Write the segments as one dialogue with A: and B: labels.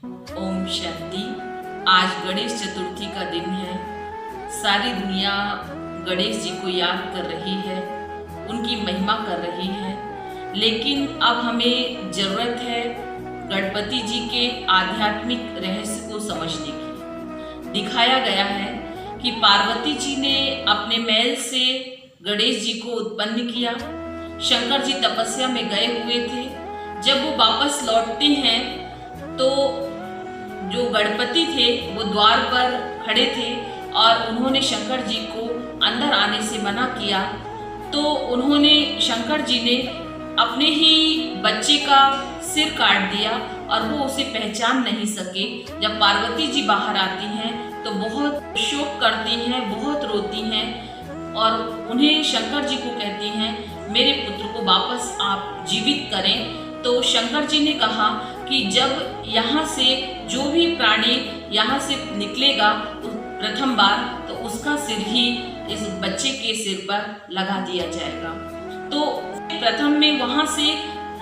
A: ओम शांति। आज गणेश चतुर्थी का दिन है। सारी दुनिया गणेश जी को याद कर रही है, उनकी महिमा कर रही है। लेकिन अब हमें जरूरत है गणपति जी के आध्यात्मिक रहस्य को समझने की। दिखाया गया है कि पार्वती जी ने अपने मैल से गणेश जी को उत्पन्न किया। शंकर जी तपस्या में गए हुए थे। जब वो वापस लौटते हैं तो जो गणपति थे वो द्वार पर खड़े थे और उन्होंने शंकर जी को अंदर आने से मना किया। तो उन्होंने शंकर जी ने अपने ही बच्चे का सिर काट दिया और वो उसे पहचान नहीं सके। जब पार्वती जी बाहर आती हैं तो बहुत शोक करती हैं, बहुत रोती हैं और उन्हें शंकर जी को कहती हैं मेरे पुत्र को वापस आप जीवित करें। तो शंकर जी ने कहा कि जब यहाँ से जो भी प्राणी यहाँ से निकलेगा प्रथम बार तो उसका सिर ही इस बच्चे के सिर पर लगा दिया जाएगा। तो प्रथम में वहाँ से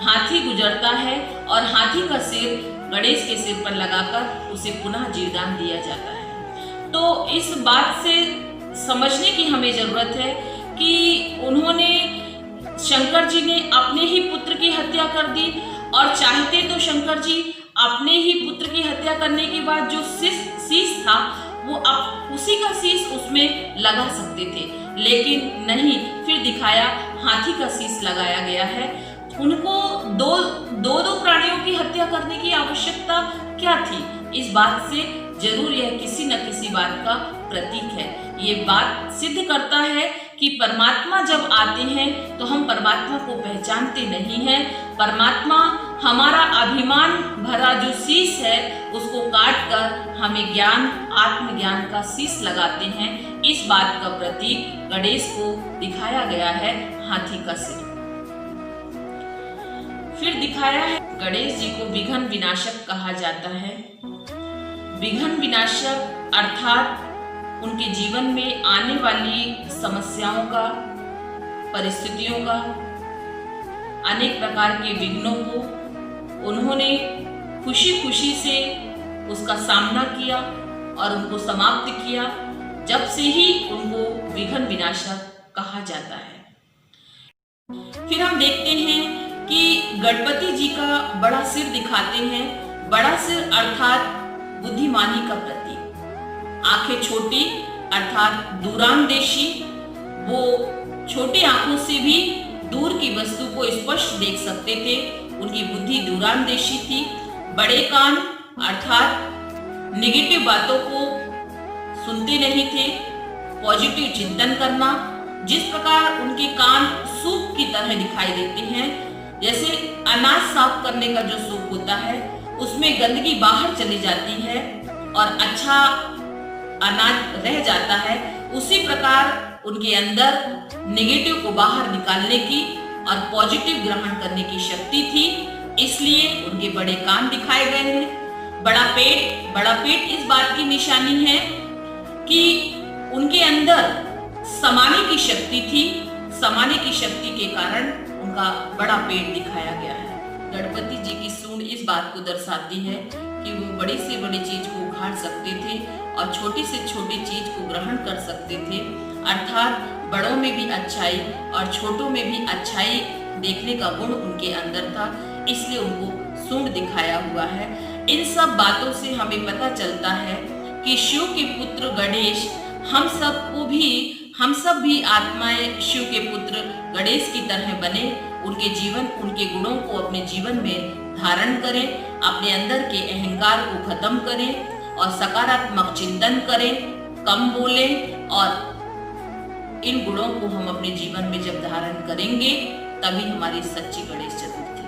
A: हाथी गुजरता है और हाथी का सिर गणेश के सिर पर लगाकर उसे पुनः जीवदान दिया जाता है। तो इस बात से समझने की हमें जरूरत है कि उन्होंने शंकर जी ने अपने ही पुत्र की हत्या कर दी और चाहते तो शंकर जी अपने ही पुत्र की हत्या करने के बाद जो शीश था वो अब उसी का शीश उसमें लगा सकते थे, लेकिन नहीं। फिर दिखाया हाथी का शीश लगाया गया है। उनको दो प्राणियों की हत्या करने की आवश्यकता क्या थी? इस बात से जरूर यह किसी न किसी बात का प्रतीक है। ये बात सिद्ध करता है कि परमात्मा जब आते हैं तो हम परमात्मा को पहचानते नहीं हैं। परमात्मा हमारा अभिमान भरा जो शीश है उसको काट कर हमें ज्ञान, आत्मज्ञान का शीश लगाते हैं। इस बात का प्रतीक गणेश को दिखाया गया है हाथी का सिर। फिर दिखाया है गणेश जी को विघ्न विनाशक कहा जाता है। विघ्न विनाशक अर्थात उनके जीवन में आने वाली समस्याओं का, परिस्थितियों का, अनेक प्रकार के विघ्नों को उन्होंने खुशी खुशी से उसका सामना किया और उनको समाप्त किया। जब से ही उनको विघ्न विनाशक कहा जाता है। फिर हम देखते हैं कि गणपति जी का बड़ा सिर दिखाते हैं। बड़ा सिर अर्थात बुद्धिमानी का प्रतीक। आंखें छोटी अर्थात दूरांदेशी, वो छोटी आंखों से भी दूर की वस्तु को स्पष्ट देख सकते थे। उनकी बुद्धि दूरांदेशी थी। बड़े कान अर्थात नेगेटिव बातों को सुनते नहीं थे। पॉजिटिव चिंतन करना। जिस प्रकार उनके कान सूप की तरह दिखाई देते हैं, जैसे अनाज साफ करने का जो सूप होता है उसमें गंदगी बाहर चली जाती है और अच्छा अनाज रह जाता है, उसी प्रकार उनके अंदर नेगेटिव को बाहर निकालने की और पॉजिटिव ग्रहण करने की शक्ति थी। इसलिए उनके बड़े कान दिखाए गए हैं। बड़ा पेट इस बात की निशानी है कि उनके अंदर समाने की शक्ति थी। समाने की शक्ति के कारण उनका बड़ा पेट दिखाया गया है। गणपति जी की सूंड इस बात को दर्शाती है कि वो बड़ी से बड़ी चीज को उखाड़ सकते थे और छोटी से छोटी चीज को ग्रहण कर सकते थे। अर्थात बड़ों में भी अच्छाई और छोटों में भी अच्छाई देखने का गुण उनके अंदर था, इसलिए उनको सूंड दिखाया हुआ है। इन सब बातों से हमें पता चलता है कि शिव के पुत्र गणेश हम सब भी आत्माएं शिव के पुत्र गणेश की तरह बने। उनके गुणों को अपने जीवन में धारण करें, अपने अंदर के अहंकार को खत्म करें और सकारात्मक चिंतन करें, कम बोलें। और इन गुणों को हम अपने जीवन में जब धारण करेंगे तभी हमारी सच्ची गणेश चतुर्थी